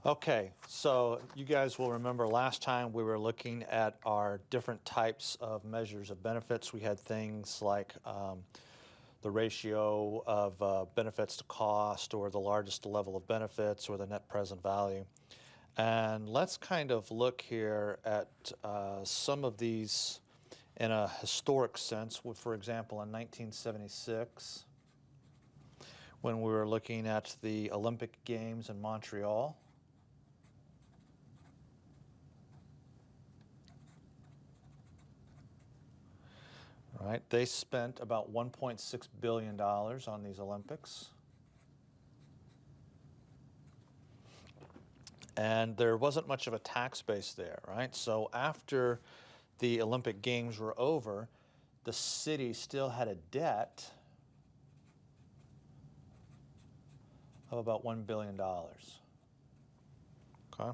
Okay, so you guys will remember last time we were looking at our different types of measures of benefits. We had things like the ratio of benefits to cost, or the largest level of benefits, or the net present value. And let's kind of look here at some of these in a historic sense. For example, in 1976, when we were looking at the Olympic Games in Montreal. Right, they spent about $1.6 billion on these Olympics. And there wasn't much of a tax base there, right? So after the Olympic Games were over, the city still had a debt of about $1 billion. Okay?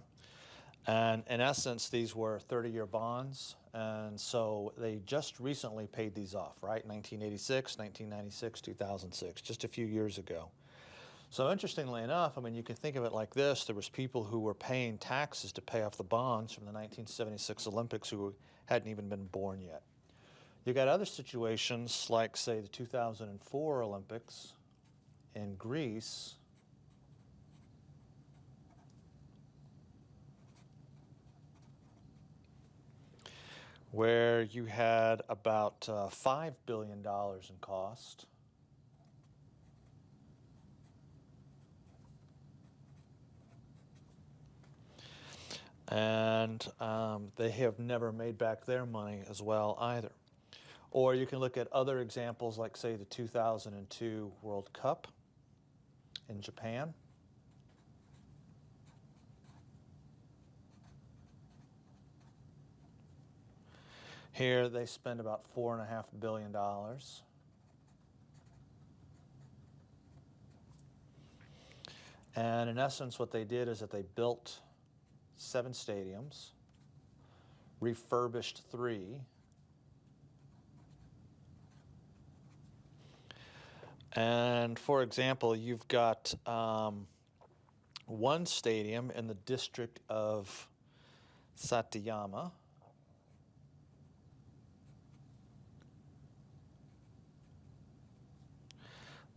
And in essence, these were 30-year bonds, and so they just recently paid these off, right? 1986, 1996, 2006, just a few years ago. So interestingly enough, I mean, you can think of it like this. There was people who were paying taxes to pay off the bonds from the 1976 Olympics who hadn't even been born yet. You got other situations like, say, the 2004 Olympics in Greece, where you had about $5 billion in cost. And they have never made back their money as well either. Or you can look at other examples like, say, the 2002 World Cup in Japan. Here they spend about $4.5 billion. And in essence, what they did is that they built 7 stadiums, refurbished 3, and for example, you've got one stadium in the district of Satayama.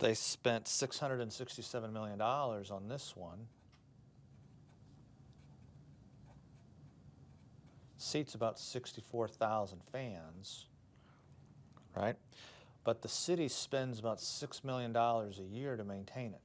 They spent $667 million on this one. Seats about 64,000 fans, right? But the city spends about $6 million a year to maintain it.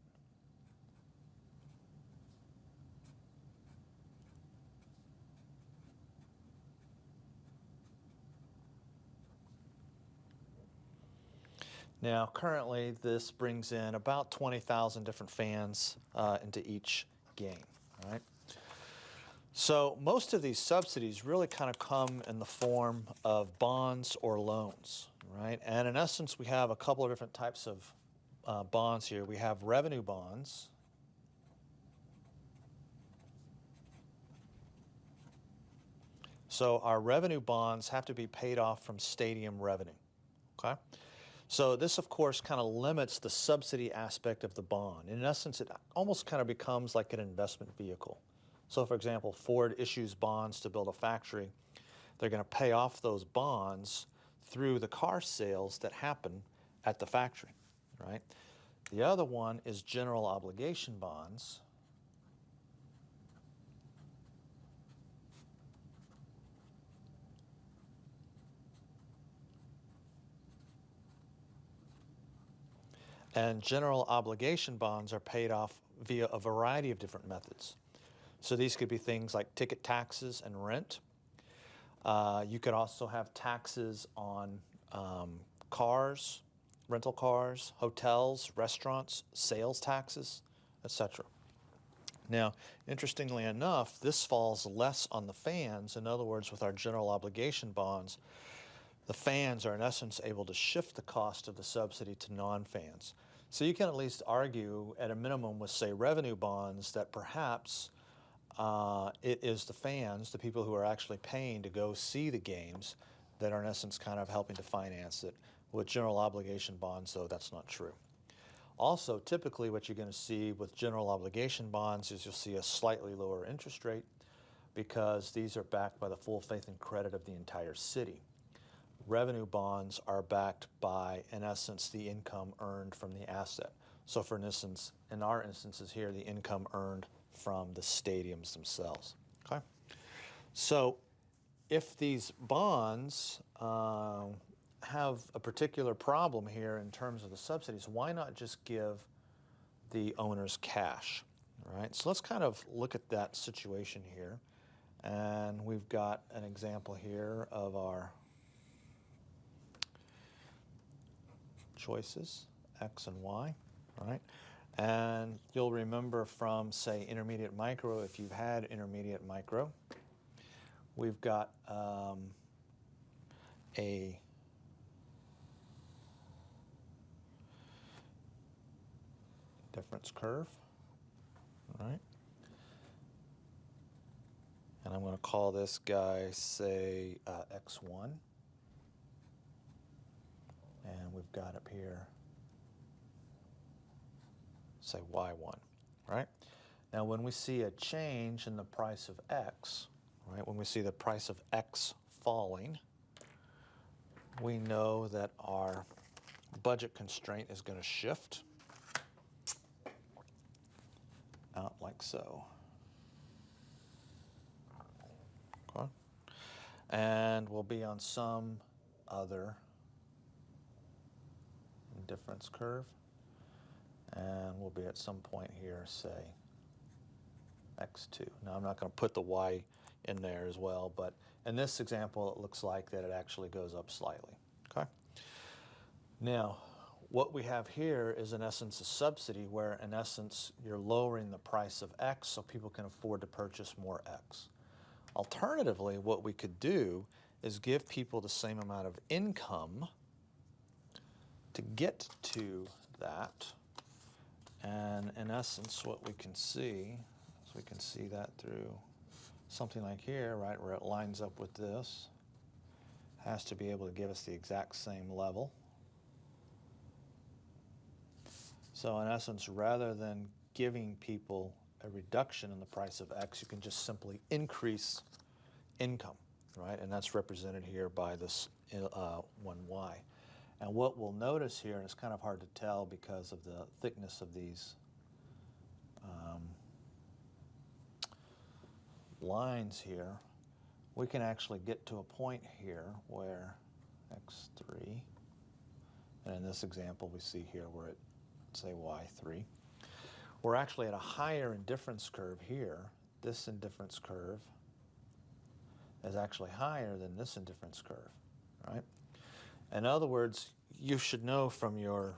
Now, currently, this brings in about 20,000 different fans into each game, right? So most of these subsidies really kind of come in the form of bonds or loans, right? And in essence, we have a couple of different types of bonds here. We have revenue bonds. So our revenue bonds have to be paid off from stadium revenue, okay? So this, of course, kind of limits the subsidy aspect of the bond. In essence, it almost kind of becomes like an investment vehicle. So, for example, Ford issues bonds to build a factory. They're going to pay off those bonds through the car sales that happen at the factory, right? The other one is general obligation bonds. And general obligation bonds are paid off via a variety of different methods. So these could be things like ticket taxes and rent. You could also have taxes on cars, rental cars, hotels, restaurants, sales taxes, etc. Now, interestingly enough, this falls less on the fans. In other words, with our general obligation bonds, the fans are in essence able to shift the cost of the subsidy to non-fans. So you can at least argue at a minimum with, say, revenue bonds that perhaps it is the fans, the people who are actually paying to go see the games, that are in essence kind of helping to finance it. With general obligation bonds, though, that's not true. Also, typically what you're going to see with general obligation bonds is you'll see a slightly lower interest rate because these are backed by the full faith and credit of the entire city. Revenue bonds are backed by, in essence, the income earned from the asset. So for instance, in our instances here, the income earned from the stadiums themselves. Okay? So if these bonds have a particular problem here in terms of the subsidies, why not just give the owners cash? All right? So let's kind of look at that situation here. And we've got an example here of our choices, X and Y, right? And you'll remember from, say, intermediate micro, if you've had intermediate micro, we've got a difference curve, right? And I'm going to call this guy, say, X1. And we've got up here, say, Y1, right? Now, when we see a change in the price of X, right, when we see the price of X falling, we know that our budget constraint is going to shift out like so. Okay. And we'll be on some other difference curve, and we'll be at some point here, say, X2. Now, I'm not going to put the Y in there as well, but in this example, it looks like that it actually goes up slightly. Okay. Now, what we have here is, in essence, a subsidy where, in essence, you're lowering the price of X so people can afford to purchase more X. Alternatively, what we could do is give people the same amount of income to get to that. And in essence, what we can see is we can see that through something like here, right, where it lines up with this, has to be able to give us the exact same level. So in essence, rather than giving people a reduction in the price of X, you can just simply increase income, right? And that's represented here by this 1Y. And what we'll notice here, and it's kind of hard to tell because of the thickness of these lines here, we can actually get to a point here where X3, and in this example we see here where it, say, Y3, we're actually at a higher indifference curve here. This indifference curve is actually higher than this indifference curve, right? In other words, you should know from your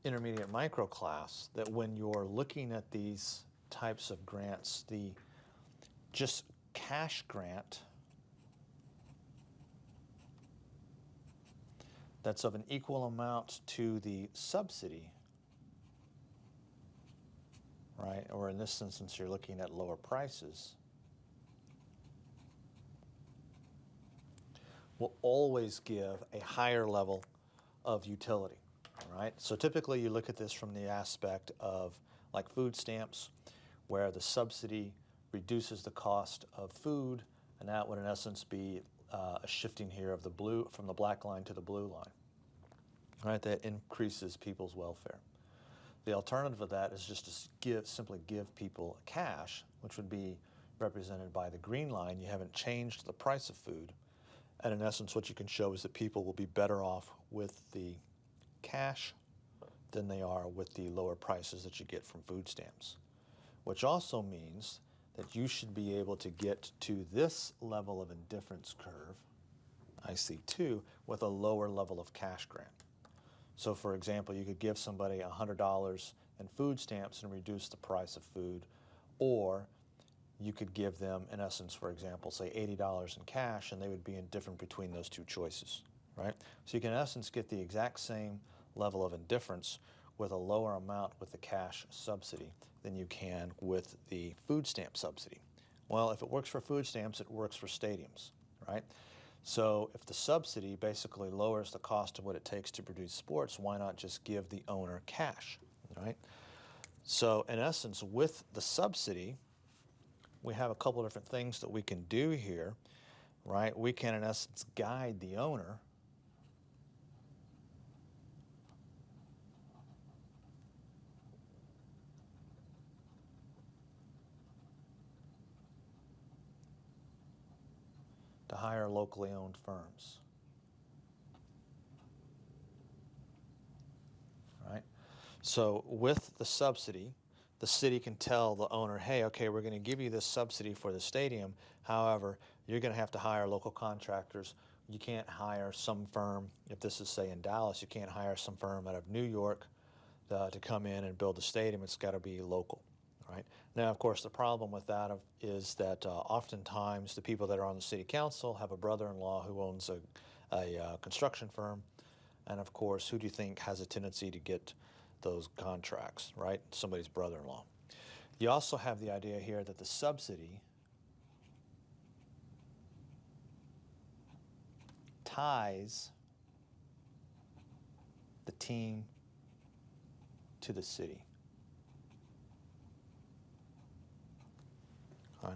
intermediate micro class that when you're looking at these types of grants, the just cash grant that's of an equal amount to the subsidy, right? Or in this instance, you're looking at lower prices, will always give a higher level of utility, right? So typically you look at this from the aspect of like food stamps, where the subsidy reduces the cost of food, and that would in essence be a shifting here of the blue, from the black line to the blue line, right? That increases people's welfare. The alternative of that is just to simply give people cash, which would be represented by the green line. You haven't changed the price of food. And in essence, what you can show is that people will be better off with the cash than they are with the lower prices that you get from food stamps, which also means that you should be able to get to this level of indifference curve, IC2, with a lower level of cash grant. So for example, you could give somebody $100 in food stamps and reduce the price of food, or you could give them, in essence, for example, say $80 in cash, and they would be indifferent between those two choices, right? So you can, in essence, get the exact same level of indifference with a lower amount with the cash subsidy than you can with the food stamp subsidy. Well, if it works for food stamps, it works for stadiums, right? So if the subsidy basically lowers the cost of what it takes to produce sports, why not just give the owner cash? right? So in essence, with the subsidy, we have a couple of different things that we can do here, right? We can, in essence, guide the owner to hire locally owned firms, right? So with the subsidy, the city can tell the owner, hey, okay, we're going to give you this subsidy for the stadium. However, you're going to have to hire local contractors. You can't hire some firm, if this is, say, in Dallas, you can't hire some firm out of New York to come in and build a stadium. It's got to be local, right? Now, of course, the problem with that is that oftentimes the people that are on the city council have a brother-in-law who owns a construction firm. And of course, who do you think has a tendency to get those contracts, right? Somebody's brother-in-law. You also have the idea here that the subsidy ties the team to the city. Okay.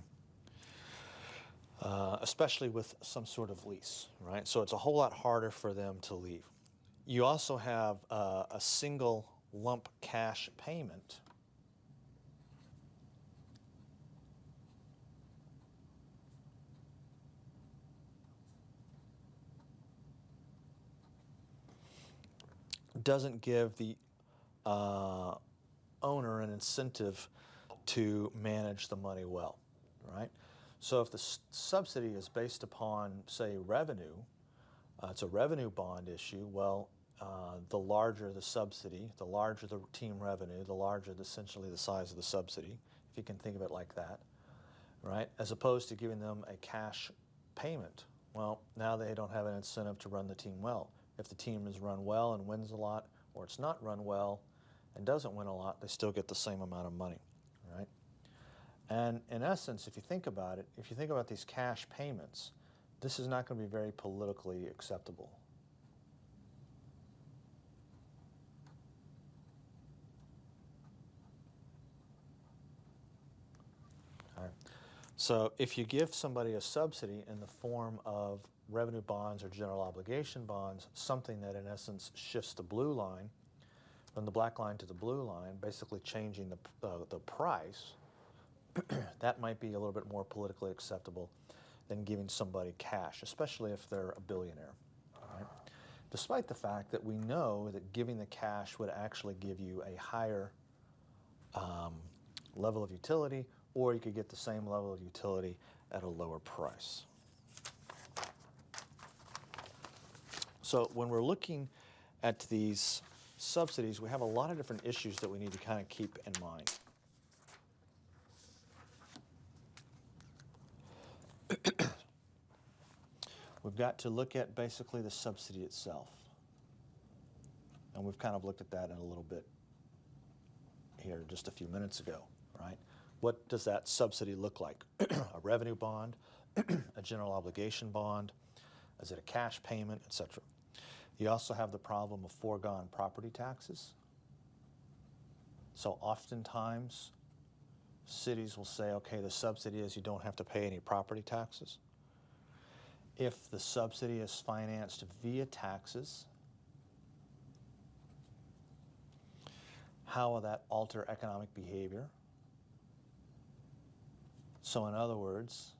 Especially with some sort of lease, right? So it's a whole lot harder for them to leave. You also have a single lump cash payment doesn't give the owner an incentive to manage the money well, right? So if the subsidy is based upon, say, revenue, it's a revenue bond issue, well, the larger the subsidy, the larger the team revenue, the larger essentially the size of the subsidy, if you can think of it like that, right? As opposed to giving them a cash payment. Well, now they don't have an incentive to run the team well. If the team is run well and wins a lot, or it's not run well and doesn't win a lot, they still get the same amount of money, right? And in essence, if you think about it, if you think about these cash payments, this is not going to be very politically acceptable. All right. So if you give somebody a subsidy in the form of revenue bonds or general obligation bonds, something that in essence shifts the blue line from the black line to the blue line, basically changing the price, that might be a little bit more politically acceptable than giving somebody cash, especially if they're a billionaire, right? Despite the fact that we know that giving the cash would actually give you a higher level of utility, or you could get the same level of utility at a lower price. So when we're looking at these subsidies, we have a lot of different issues that we need to kind of keep in mind. We've got to look at basically the subsidy itself. And we've kind of looked at that in a little bit here just a few minutes ago, right? What does that subsidy look like? A revenue bond, a general obligation bond, is it a cash payment, etc. You also have the problem of foregone property taxes. So oftentimes, cities will say, okay, the subsidy is you don't have to pay any property taxes. If the subsidy is financed via taxes, how will that alter economic behavior? So in other words,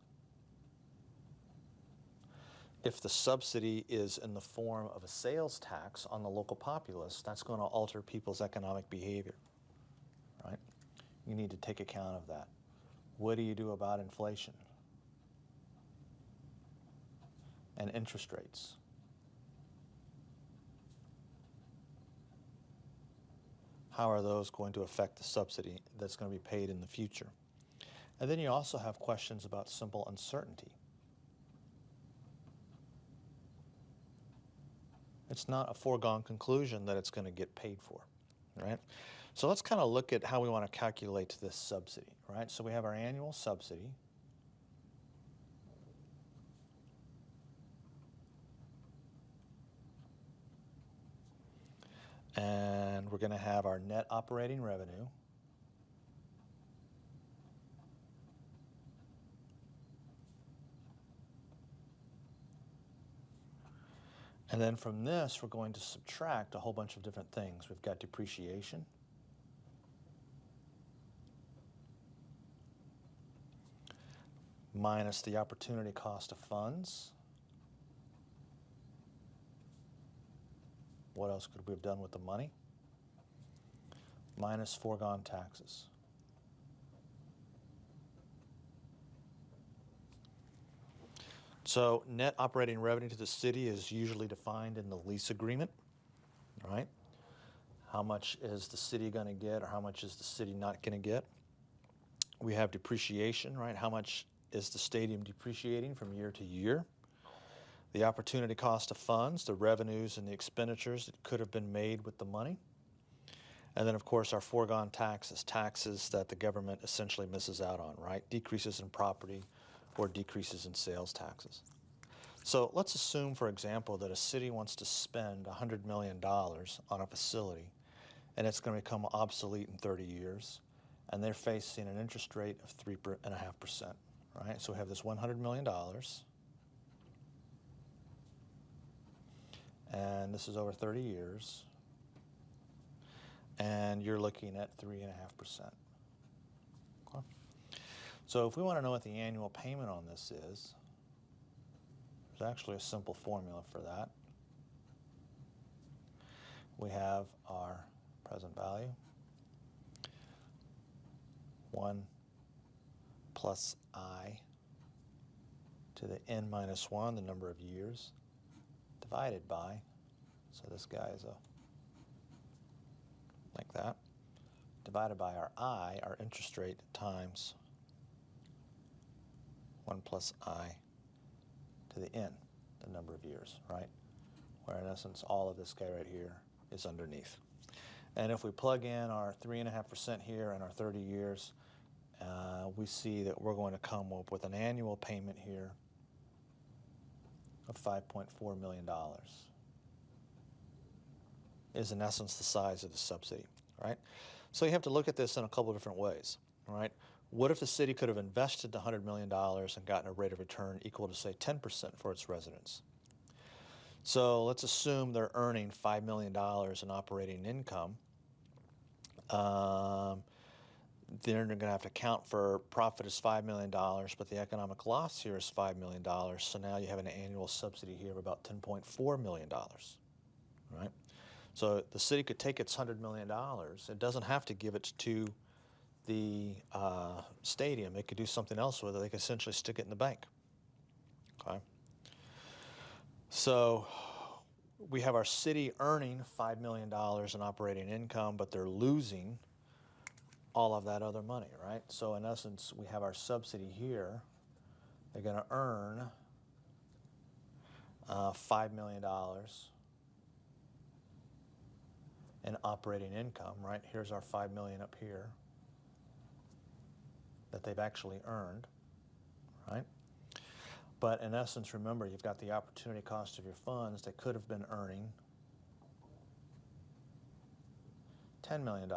if the subsidy is in the form of a sales tax on the local populace, that's going to alter people's economic behavior, right? You need to take account of that. What do you do about inflation and interest rates? How are those going to affect the subsidy that's going to be paid in the future? And then you also have questions about simple uncertainty. It's not a foregone conclusion that it's going to get paid for, right? So let's kind of look at how we want to calculate this subsidy, right? So we have our annual subsidy. And we're going to have our net operating revenue. And then from this, we're going to subtract a whole bunch of different things. We've got depreciation. Minus the opportunity cost of funds. What else could we have done with the money? Minus foregone taxes. So net operating revenue to the city is usually defined in the lease agreement, right? How much is the city going to get, or how much is the city not going to get? We have depreciation, right? How much is the stadium depreciating from year to year? The opportunity cost of funds, the revenues and the expenditures that could have been made with the money. And then, of course, our foregone taxes, taxes that the government essentially misses out on, right? Decreases in property or decreases in sales taxes. So let's assume, for example, that a city wants to spend $100 million on a facility, and it's going to become obsolete in 30 years, and they're facing an interest rate of 3.5%, right? So we have this $100 million, and this is over 30 years, and you're looking at 3.5%. Okay. So if we want to know what the annual payment on this is, there's actually a simple formula for that. We have our present value, 1 plus I to the n minus 1, the number of years, divided by, so this guy is like that, divided by our I, our interest rate, times 1 plus I to the n, the number of years, right? Where in essence all of this guy right here is underneath. And if we plug in our 3.5% here and our 30 years, we see that we're going to come up with an annual payment here of $5.4 million. Is in essence the size of the subsidy, right? So you have to look at this in a couple of different ways, right? What if the city could have invested the $100 million and gotten a rate of return equal to, say, 10% for its residents? So let's assume they're earning $5 million in operating income. They're going to have to account for profit as $5 million, but the economic loss here is $5 million. So now you have an annual subsidy here of about $10.4 million, right? So the city could take its $100 million. It doesn't have to give it to the stadium. It could do something else with it. They could essentially stick it in the bank. Okay. So we have our city earning $5 million in operating income, but they're losing all of that other money, right? So in essence, we have our subsidy here. They're going to earn $5 million in operating income, right? Here's our $5 million up here that they've actually earned, right? But in essence, remember, you've got the opportunity cost of your funds. They could have been earning $10 million.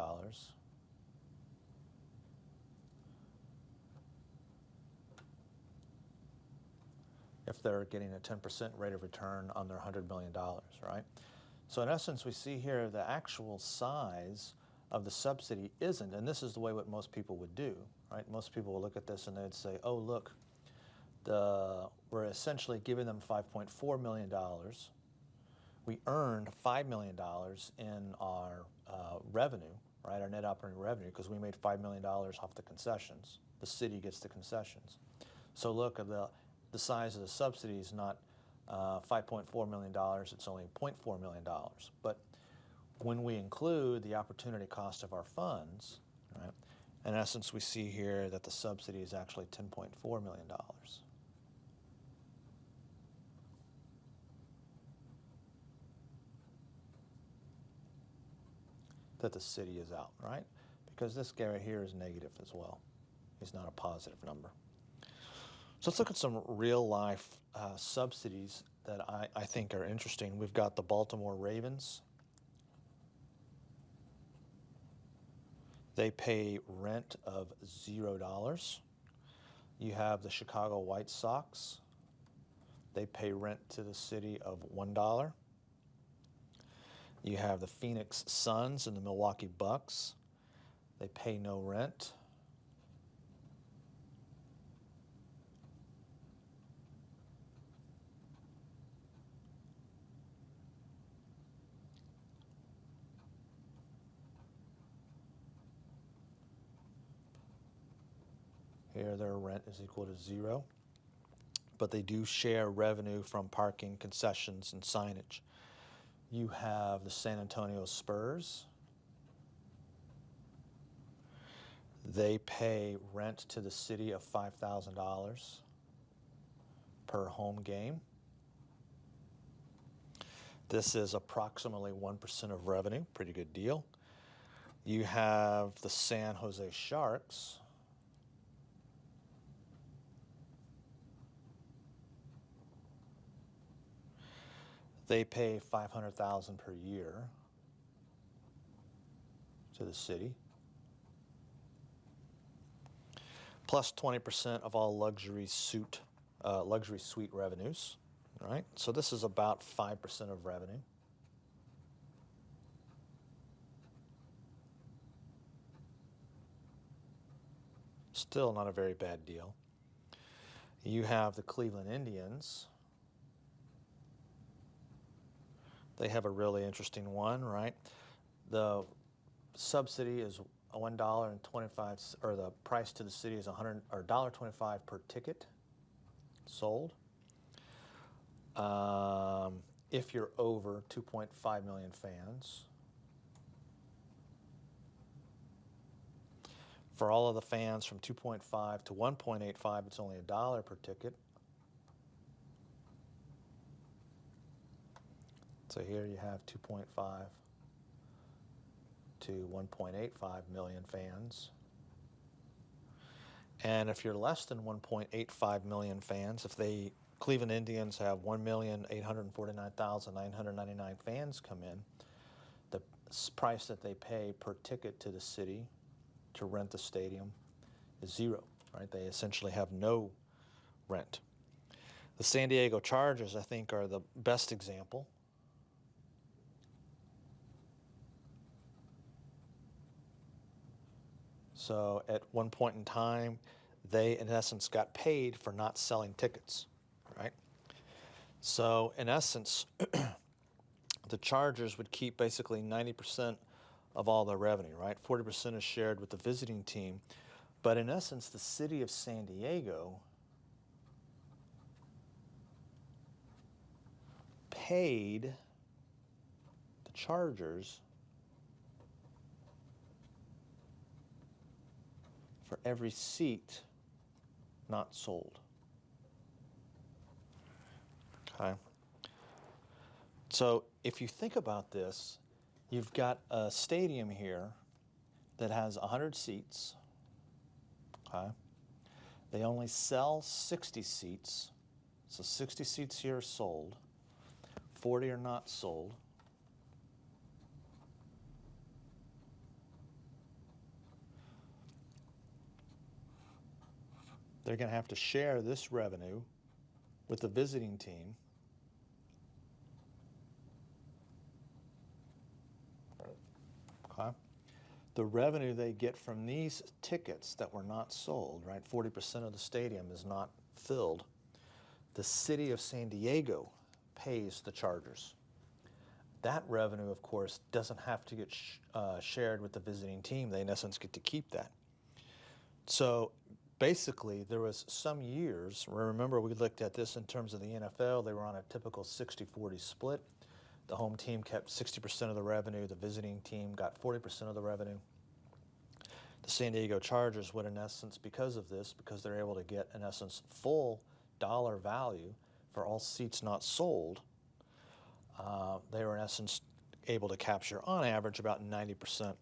If they're getting a 10% rate of return on their $100 million, right? So in essence, we see here the actual size of the subsidy isn't, and this is the way what most people would do, right? Most people will look at this and they'd say, oh, look, we're essentially giving them $5.4 million. We earned $5 million in our revenue, right, our net operating revenue, because we made $5 million off the concessions. The city gets the concessions. So look, the size of the subsidy is not $5.4 million, it's only $0.4 million. But when we include the opportunity cost of our funds, right, in essence, we see here that the subsidy is actually $10.4 million. That the city is out, right? Because this guy right here is negative as well. He's not a positive number. So let's look at some real life subsidies that I think are interesting. We've got the Baltimore Ravens. They pay rent of $0. You have the Chicago White Sox. They pay rent to the city of $1. You have the Phoenix Suns and the Milwaukee Bucks. They pay no rent. Here their rent is equal to 0. But they do share revenue from parking, concessions, and signage. You have the San Antonio Spurs. They pay rent to the city of $5,000 per home game. This is approximately 1% of revenue, pretty good deal. You have the San Jose Sharks. They pay $500,000 per year to the city, plus 20% of all luxury suite revenues, right? So this is about 5% of revenue. Still not a very bad deal. You have the Cleveland Indians. They have a really interesting one, right? The subsidy is $1.25, or the price to the city is $1.25 per ticket sold. If you're over 2.5 million fans. For all of the fans from 2.5 to 1.85, it's only $1 per ticket. So here you have 2.5 to 1.85 million fans. And if you're less than 1.85 million fans, if the Cleveland Indians have 1,849,999 fans come in, the price that they pay per ticket to the city to rent the stadium is 0, right? They essentially have no rent. The San Diego Chargers, I think, are the best example. So at one point in time, they, in essence, got paid for not selling tickets, right? So in essence, the Chargers would keep basically 90% of all their revenue, right? 40% is shared with the visiting team. But in essence, the city of San Diego paid the Chargers for every seat not sold. Okay. So if you think about this, you've got a stadium here that has 100 seats. Okay. They only sell 60 seats. So 60 seats here are sold. 40 are not sold. They're going to have to share this revenue with the visiting team. Okay. The revenue they get from these tickets that were not sold, right? 40% of the stadium is not filled. The city of San Diego pays the Chargers. That revenue, of course, doesn't have to get shared with the visiting team. They, in essence, get to keep that. So basically, there was some years, remember we looked at this in terms of the NFL, they were on a typical 60-40 split. The home team kept 60% of the revenue, the visiting team got 40% of the revenue. The San Diego Chargers would, in essence, because of this, because they're able to get, in essence, full dollar value for all seats not sold, they were, in essence, able to capture, on average, about 90%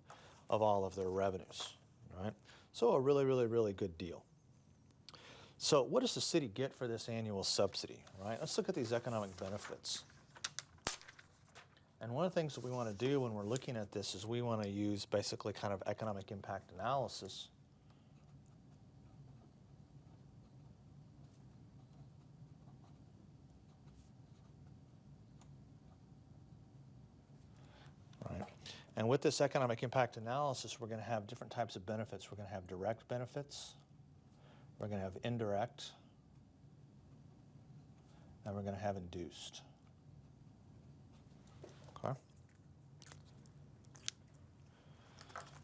of all of their revenues, right? So a really, really, really good deal. So what does the city get for this annual subsidy, right? Let's look at these economic benefits. And one of the things that we want to do when we're looking at this is we want to use basically kind of economic impact analysis. Right. And with this economic impact analysis, we're going to have different types of benefits. We're going to have direct benefits, we're going to have indirect, and we're going to have induced. Okay.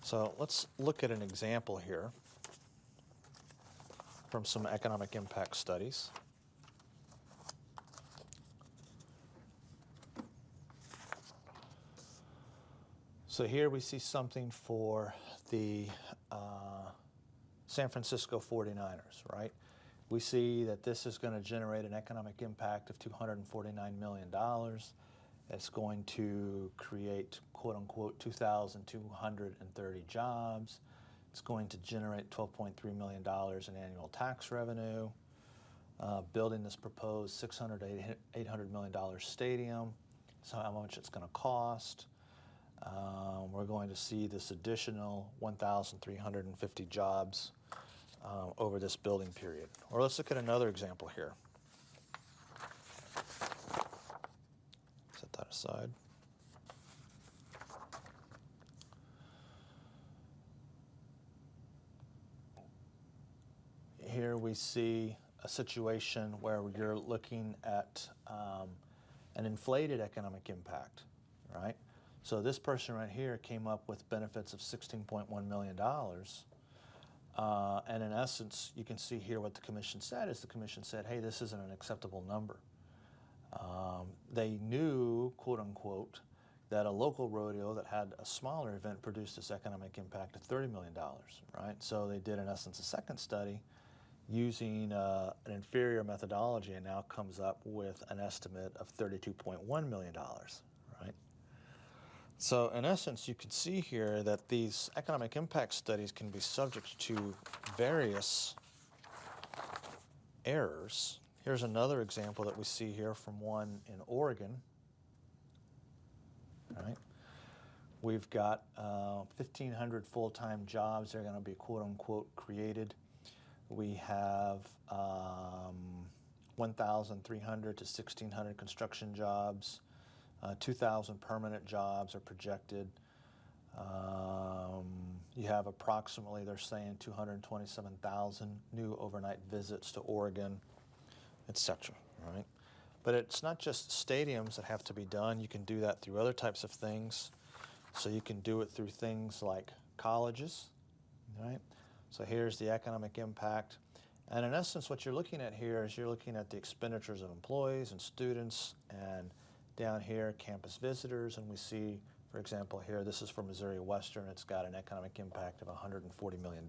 So let's look at an example here from some economic impact studies. So here we see something for the San Francisco 49ers, right? We see that this is going to generate an economic impact of $249 million. It's going to create, quote unquote, 2,230 jobs. It's going to generate $12.3 million in annual tax revenue. Building this proposed $600 to $800 million stadium. So how much it's going to cost. We're going to see this additional 1,350 jobs over this building period. Or let's look at another example here. Set that aside. Here we see a situation where you're looking at an inflated economic impact, right? So this person right here came up with benefits of $16.1 million. And in essence, you can see here what the commission said is the commission said, hey, this isn't an acceptable number. They knew, quote unquote, that a local rodeo that had a smaller event produced this economic impact of $30 million, right? So they did, in essence, a second study using an inferior methodology and now comes up with an estimate of $32.1 million, right? So in essence, you can see here that these economic impact studies can be subject to various errors. Here's another example that we see here from one in Oregon. Right? We've got 1,500 full-time jobs that are going to be quote-unquote created. We have 1,300 to 1,600 construction jobs. 2,000 permanent jobs are projected. You have approximately, they're saying, 227,000 new overnight visits to Oregon, etc. Right? But it's not just stadiums that have to be done. You can do that through other types of things. So you can do it through things like colleges, right? So here's the economic impact. And in essence, what you're looking at here is you're looking at the expenditures of employees and students, and down here, campus visitors, and we see, for example, here, this is for Missouri Western. It's got an economic impact of $140 million.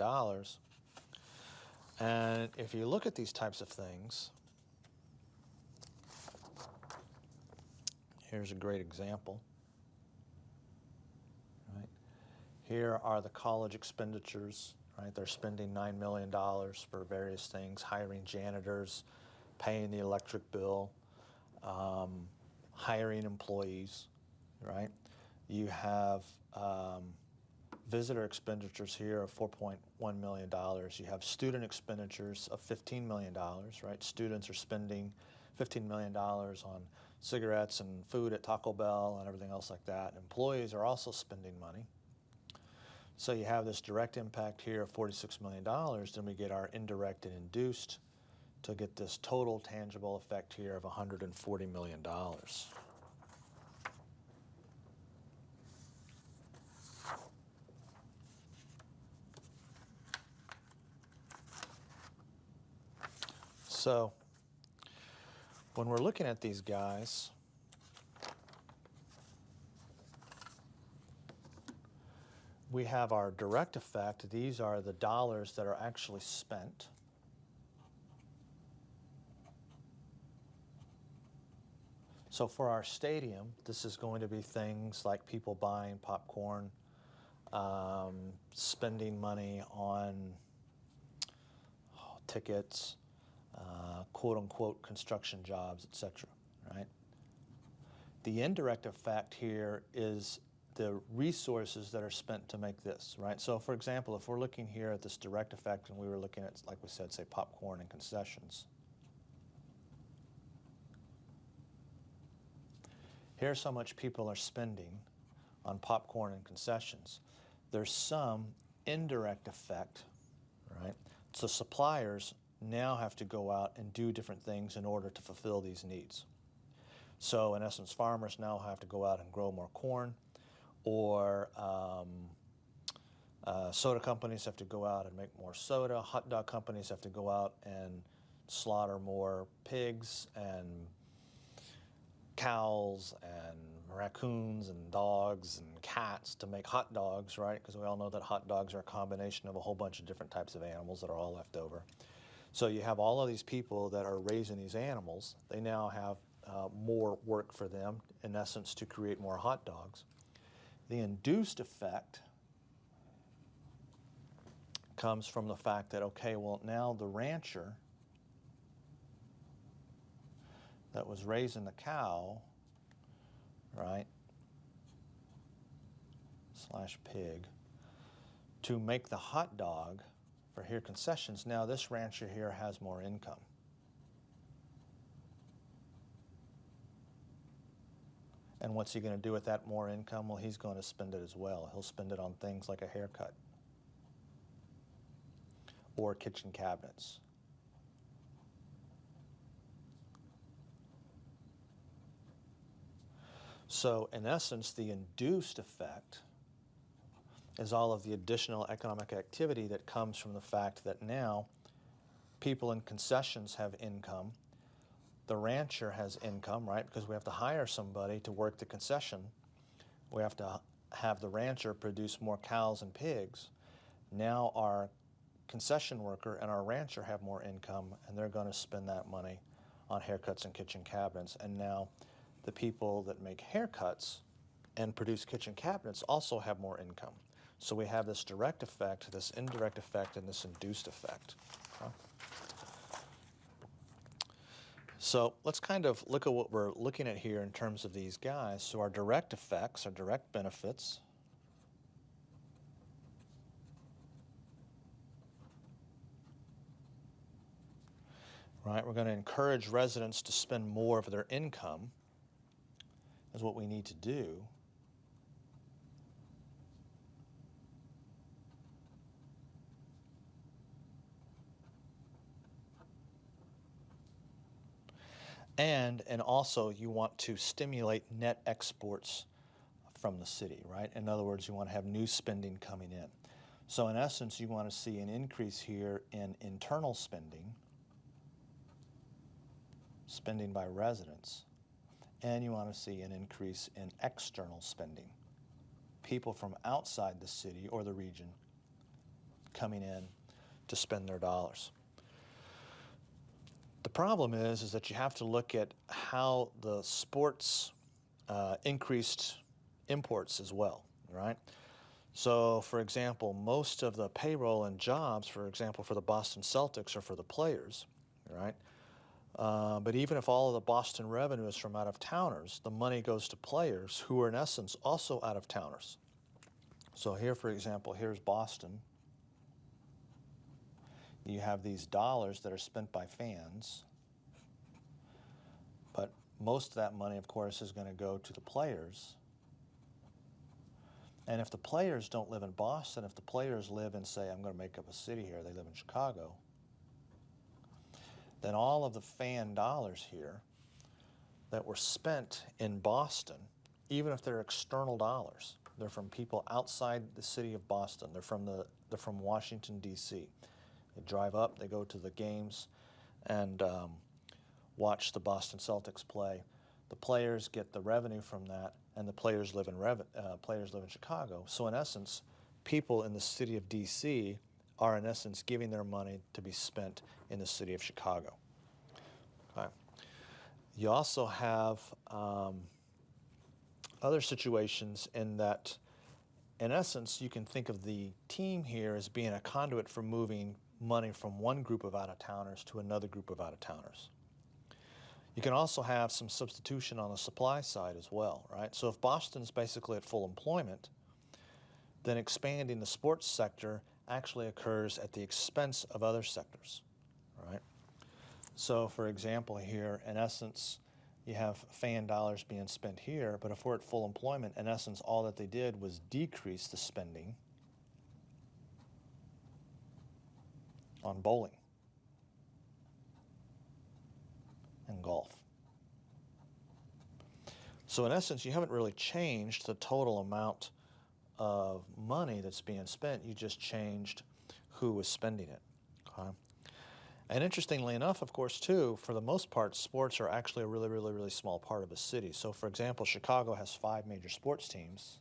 And if you look at these types of things, here's a great example. Right? Here are the college expenditures. Right? They're spending $9 million for various things, hiring janitors, paying the electric bill, hiring employees, right? You have visitor expenditures here of $4.1 million. You have student expenditures of $15 million, right? Students are spending $15 million on cigarettes and food at Taco Bell and everything else like that. Employees are also spending money. So you have this direct impact here of $46 million. Then we get our indirect and induced to get this total tangible effect here of $140 million. So when we're looking at these guys, we have our direct effect. These are the dollars that are actually spent. So for our stadium, this is going to be things like people buying popcorn, spending money on tickets, quote-unquote construction jobs, etc. Right? The indirect effect here is the resources that are spent to make this, right? So for example, if we're looking here at this direct effect and we were looking at, like we said, say popcorn and concessions, here's how much people are spending on popcorn and concessions. There's some indirect effect, right? So suppliers now have to go out and do different things in order to fulfill these needs. So in essence, farmers now have to go out and grow more corn, or soda companies have to go out and make more soda. Hot dog companies have to go out and slaughter more pigs and cows and raccoons and dogs and cats to make hot dogs, right? Because we all know that hot dogs are a combination of a whole bunch of different types of animals that are all left over. So you have all of these people that are raising these animals. They now have more work for them, in essence, to create more hot dogs. The induced effect comes from the fact that, okay, well, now the rancher that was raising the cow, right, slash pig, to make the hot dog for here concessions, now this rancher here has more income. And what's he going to do with that more income? Well, he's going to spend it as well. He'll spend it on things like a haircut or kitchen cabinets. So in essence, the induced effect is all of the additional economic activity that comes from the fact that now people in concessions have income. The rancher has income, right? Because we have to hire somebody to work the concession. We have to have the rancher produce more cows and pigs. Now our concession worker and our rancher have more income, and they're going to spend that money on haircuts and kitchen cabinets. And now the people that make haircuts and produce kitchen cabinets also have more income. So we have this direct effect, this indirect effect, and this induced effect. Okay? So let's kind of look at what we're looking at here in terms of these guys. So our direct effects, our direct benefits, right? We're going to encourage residents to spend more of their income, is what we need to do. And also you want to stimulate net exports from the city, right? In other words, you want to have new spending coming in. So in essence, you want to see an increase here in internal spending, spending by residents, and you want to see an increase in external spending, people from outside the city or the region coming in to spend their dollars. The problem is that you have to look at how the sports increased imports as well, right? So, for example, most of the payroll and jobs, for example, for the Boston Celtics are for the players, right? But even if all of the Boston revenue is from out-of-towners, the money goes to players who are in essence also out-of-towners. So here, for example, here's Boston. You have these dollars that are spent by fans, but most of that money, of course, is going to go to the players. And if the players don't live in Boston, if the players live in, say, I'm going to make up a city here, they live in Chicago, then all of the fan dollars here that were spent in Boston, even if they're external dollars, they're from people outside the city of Boston, they're from Washington, D.C. They drive up, they go to the games and watch the Boston Celtics play. The players get the revenue from that, and the players live in Chicago. So in essence, people in the city of D.C. are in essence giving their money to be spent in the city of Chicago. Okay. You also have other situations in that, in essence, you can think of the team here as being a conduit for moving money from one group of out-of-towners to another group of out-of-towners. You can also have some substitution on the supply side as well, right? So if Boston's basically at full employment, then expanding the sports sector actually occurs at the expense of other sectors, right? So for example here, in essence, you have fan dollars being spent here, but if we're at full employment, in essence, all that they did was decrease the spending on bowling and golf. So in essence, you haven't really changed the total amount of money that's being spent. You just changed who was spending it. Okay? And interestingly enough, of course, too, for the most part, sports are actually a really, really, really small part of a city. So for example, Chicago has 5 major sports teams.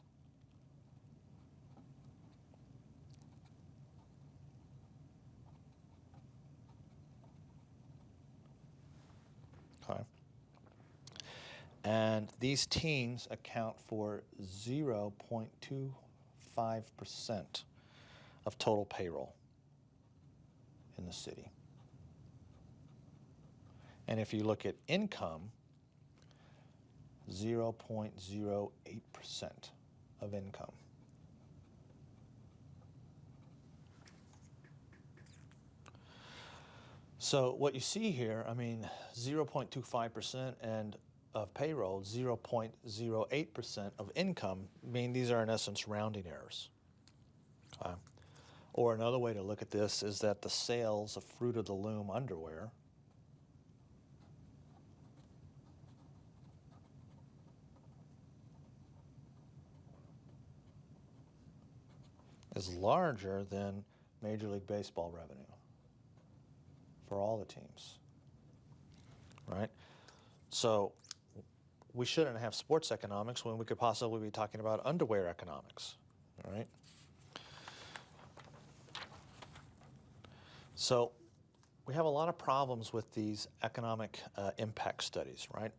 Okay. And these teams account for 0.25% of total payroll in the city. And if you look at income, 0.08% of income. So what you see here, I mean, 0.25% and of payroll, 0.08% of income, I mean, these are in essence rounding errors. Okay. Or another way to look at this is that the sales of Fruit of the Loom underwear is larger than Major League Baseball revenue for all the teams, right? So we shouldn't have sports economics when we could possibly be talking about underwear economics, all right? So we have a lot of problems with these economic impact studies, right?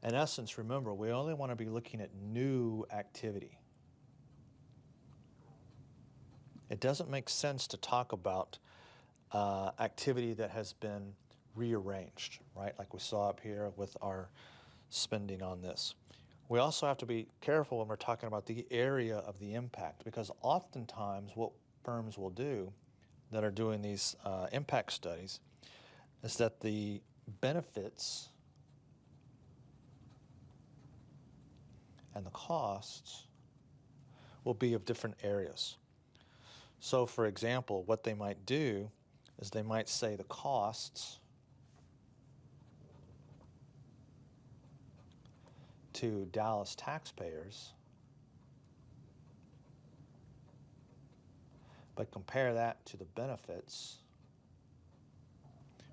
In essence, remember, we only want to be looking at new activity. It doesn't make sense to talk about activity that has been rearranged, right? Like we saw up here with our spending on this. We also have to be careful when we're talking about the area of the impact, because oftentimes what firms will do that are doing these impact studies is that the benefits and the costs will be of different areas. So for example, what they might do is they might say the costs to Dallas taxpayers, but compare that to the benefits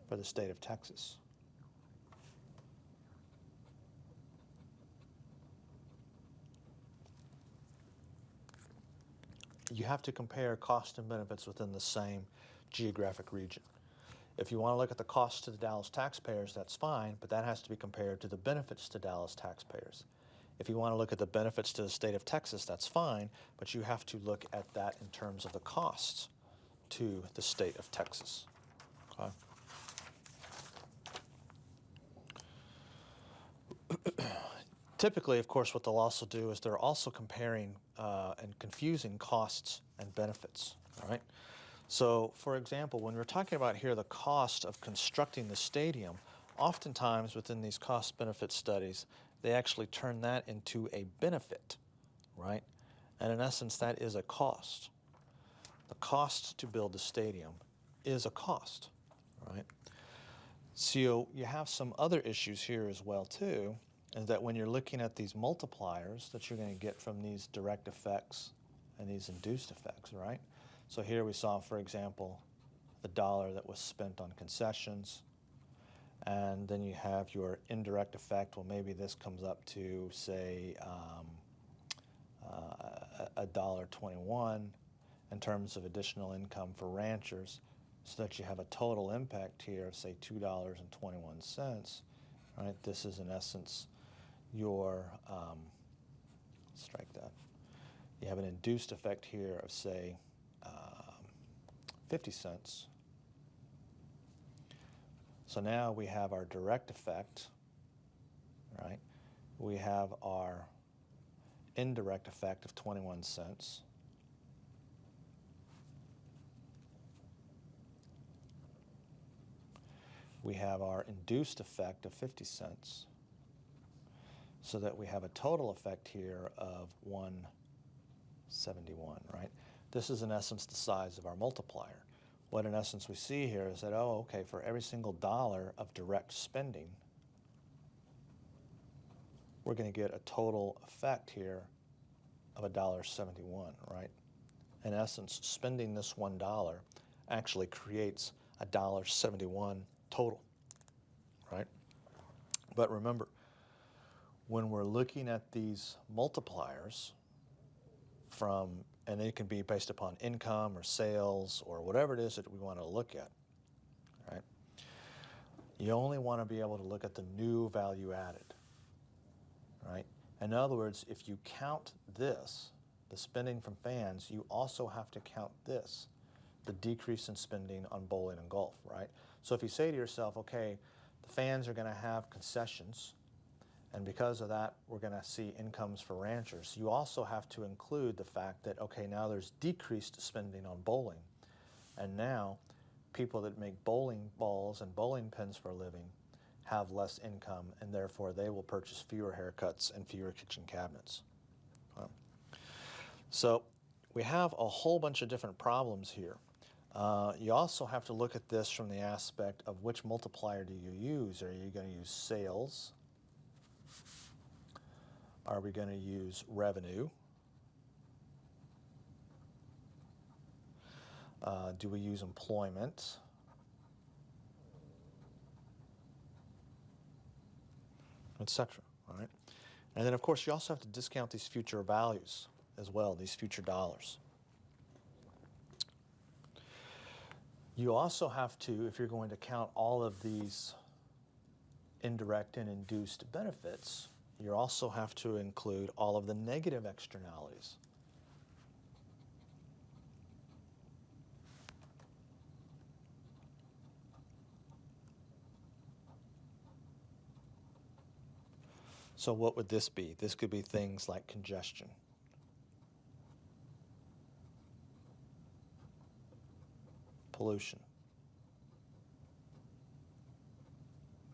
for the state of Texas. You have to compare cost and benefits within the same geographic region. If you want to look at the cost to the Dallas taxpayers, that's fine, but that has to be compared to the benefits to Dallas taxpayers. If you want to look at the benefits to the state of Texas, that's fine, but you have to look at that in terms of the costs to the state of Texas. Okay? Typically, of course, what they'll also do is they're also comparing and confusing costs and benefits, all right? So, for example, when we're talking about here the cost of constructing the stadium, oftentimes within these cost-benefit studies, they actually turn that into a benefit, right? And in essence, that is a cost. The cost to build the stadium is a cost, right? So you have some other issues here as well, too, is that when you're looking at these multipliers that you're going to get from these direct effects and these induced effects, right? So here we saw, for example, the dollar that was spent on concessions, and then you have your indirect effect. Well, maybe this comes up to, say, $1.21 in terms of additional income for ranchers, so that you have a total impact here of, say, $2.21, right? This is, in essence, your, strike that. You have an induced effect here of, say, 50 cents. So now we have our direct effect right? We have our indirect effect of 21 cents. We have our induced effect of 50 cents. So that we have a total effect here of 171, right? This is in essence the size of our multiplier. What in essence we see here is that, oh, okay, for every single dollar of direct spending, we're going to get a total effect here of $1.71, right? In essence, spending this $1 actually creates $1.71 total, right? But remember, when we're looking at these multipliers and it can be based upon income or sales or whatever it is that we want to look at, right? You only want to be able to look at the new value added, right? In other words, if you count this, the spending from fans, you also have to count this, the decrease in spending on bowling and golf, right? So if you say to yourself, okay, the fans are going to have concessions, and because of that, we're going to see incomes for ranchers. You also have to include the fact that, okay, now there's decreased spending on bowling. And now people that make bowling balls and bowling pins for a living have less income, and therefore they will purchase fewer haircuts and fewer kitchen cabinets. So we have a whole bunch of different problems here. You also have to look at this from the aspect of which multiplier do you use. Are you going to use sales? Are we going to use revenue? Do we use employment? Etc. All right? And then, of course, you also have to discount these future values as well, these future dollars. You also have to, if you're going to count all of these indirect and induced benefits, you also have to include all of the negative externalities. So what would this be? This could be things like congestion, pollution,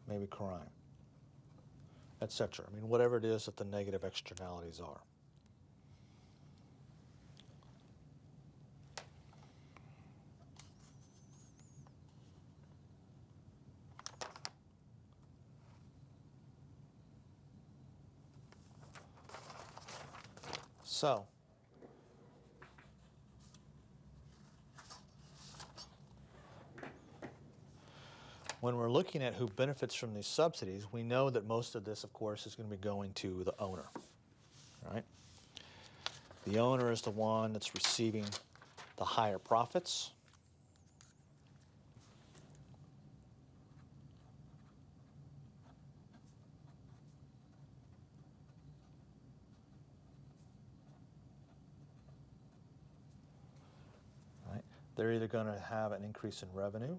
maybe crime, etc. I mean, whatever it is that the negative externalities are. So, when we're looking at who benefits from these subsidies, we know that most of this, of course, is going to be going to the owner, right? The owner is the one that's receiving the higher profits. Right? They're either going to have an increase in revenue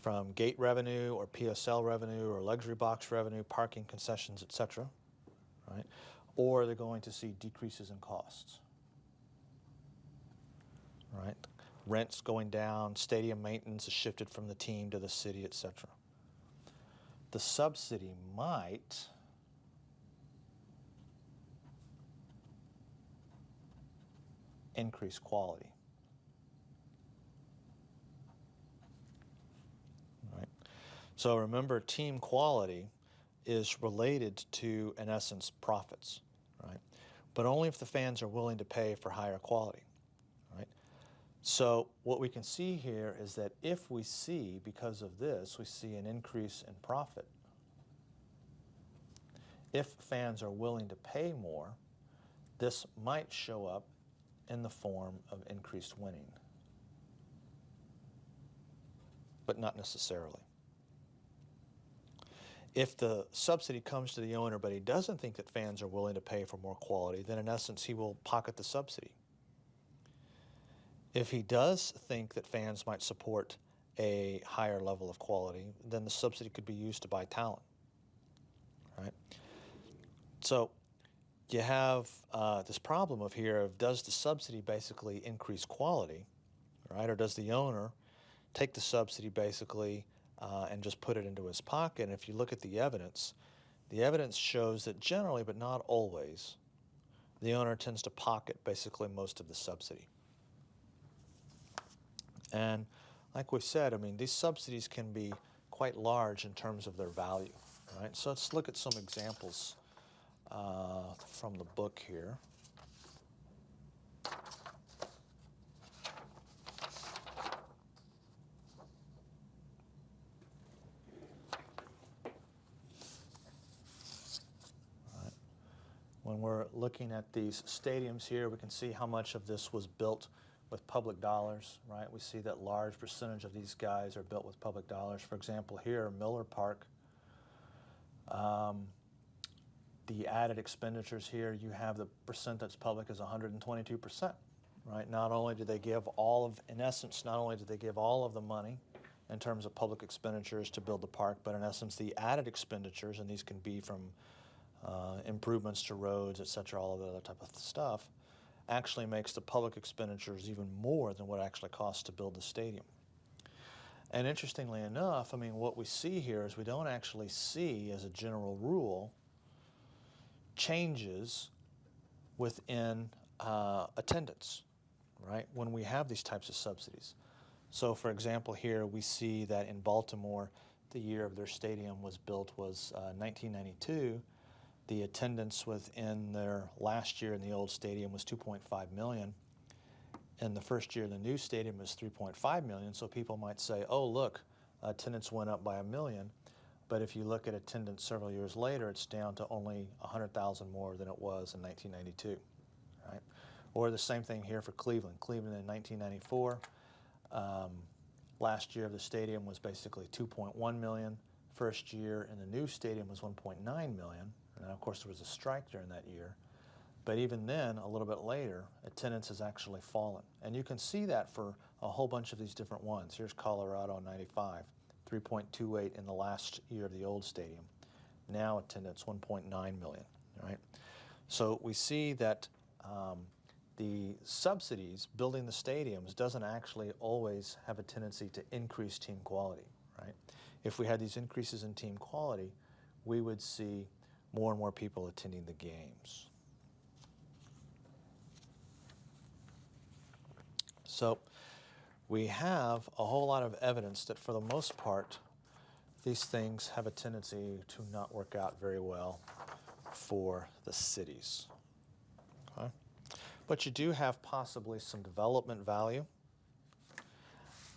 from gate revenue or PSL revenue or luxury box revenue, parking concessions, etc., right? Or they're going to see decreases in costs, right? Rents going down, stadium maintenance is shifted from the team to the city, etc. The subsidy might increase quality. Right? So remember, team quality is related to, in essence, profits, right? But only if the fans are willing to pay for higher quality, right? So what we can see here is that if we see, because of this, we see an increase in profit. If fans are willing to pay more, this might show up in the form of increased winning, but not necessarily. If the subsidy comes to the owner, but he doesn't think that fans are willing to pay for more quality, then in essence he will pocket the subsidy. If he does think that fans might support a higher level of quality, then the subsidy could be used to buy talent, right? So you have this problem of here of, does the subsidy basically increase quality, right? Or does the owner take the subsidy basically and just put it into his pocket? And if you look at the evidence shows that generally, but not always, the owner tends to pocket basically most of the subsidy. And like we said, I mean, these subsidies can be quite large in terms of their value, right? So let's look at some examples from the book here. Right. When we're looking at these stadiums here, we can see how much of this was built with public dollars, right? We see that large percentage of these guys are built with public dollars. For example, here, Miller Park, the added expenditures here, you have the percent that's public is 122%, right? Not only did they give all of, in essence, not only did they give all of the money in terms of public expenditures to build the park, but in essence, the added expenditures, and these can be from improvements to roads, et cetera, all of the other type of stuff, actually makes the public expenditures even more than what it actually costs to build the stadium. And interestingly enough, I mean, what we see here is we don't actually see, as a general rule, changes within attendance, right, when we have these types of subsidies. So for example, here we see that in Baltimore, the year of their stadium was built was 1992. The attendance within their last year in the old stadium was 2.5 million. And the first year in the new stadium was 3.5 million. So people might say, oh, look, attendance went up by 1 million. But if you look at attendance several years later, it's down to only 100,000 more than it was in 1992, right? Or the same thing here for Cleveland. Cleveland in 1994, last year of the stadium was basically 2.1 million. First year in the new stadium was 1.9 million. And of course, there was a strike during that year. But even then, a little bit later, attendance has actually fallen. And you can see that for a whole bunch of these different ones. Here's Colorado 95. 3.28 in the last year of the old stadium. Now attendance 1.9 million, right? So we see that the subsidies building the stadiums doesn't actually always have a tendency to increase team quality, right? If we had these increases in team quality, we would see more and more people attending the games. So we have a whole lot of evidence that for the most part, these things have a tendency to not work out very well for the cities. Okay? But you do have possibly some development value.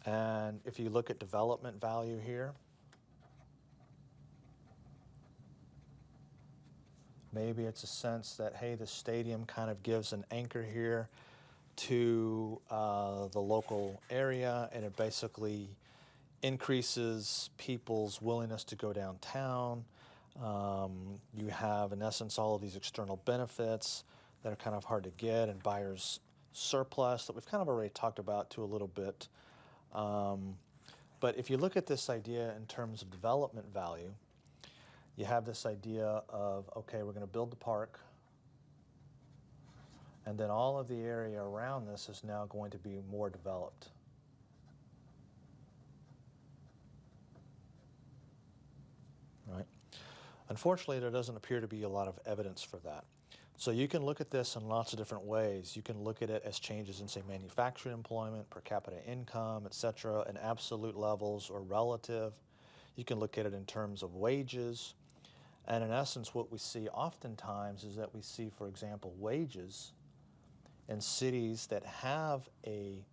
And if you look at development value here, maybe it's a sense that, hey, the stadium kind of gives an anchor here to the local area, and it basically increases people's willingness to go downtown. You have, in essence, all of these external benefits that are kind of hard to get, and buyer's surplus that we've kind of already talked about too a little bit. But if you look at this idea in terms of development value, you have this idea of, okay, we're going to build the park, and then all of the area around this is now going to be more developed. Right? Unfortunately, there doesn't appear to be a lot of evidence for that. So you can look at this in lots of different ways. You can look at it as changes in, say, manufacturing employment, per capita income, et cetera, in absolute levels or relative. You can look at it in terms of wages. And in essence, what we see oftentimes is that we see, for example, wages in cities that have a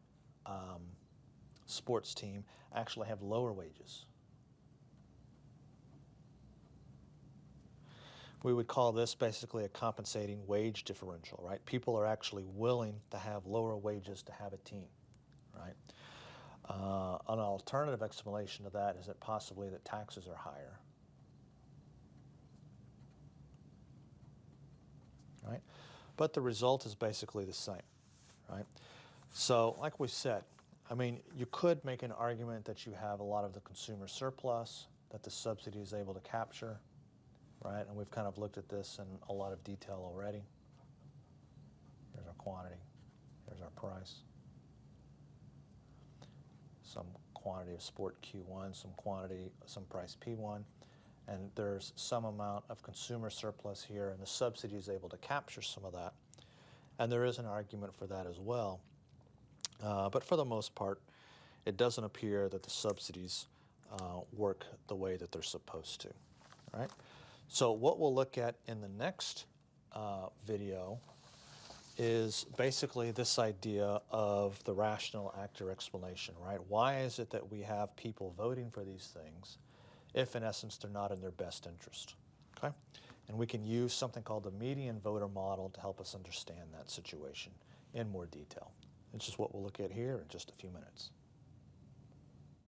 sports team actually have lower wages. We would call this basically a compensating wage differential, right? People are actually willing to have lower wages to have a team, right? An alternative explanation to that is that possibly that taxes are higher, right? But the result is basically the same, right? So like we said, I mean, you could make an argument that you have a lot of the consumer surplus that the subsidy is able to capture, right? And we've kind of looked at this in a lot of detail already. Here's our quantity. Here's our price. Some quantity of sport Q1, some price P1, and there's some amount of consumer surplus here, and the subsidy is able to capture some of that. And there is an argument for that as well. But for the most part, it doesn't appear that the subsidies work the way that they're supposed to, right? So what we'll look at in the next video is basically this idea of the rational actor explanation, right? Why is it that we have people voting for these things if in essence they're not in their best interest, okay? And we can use something called the median voter model to help us understand that situation in more detail. It's just what we'll look at here in just a few minutes.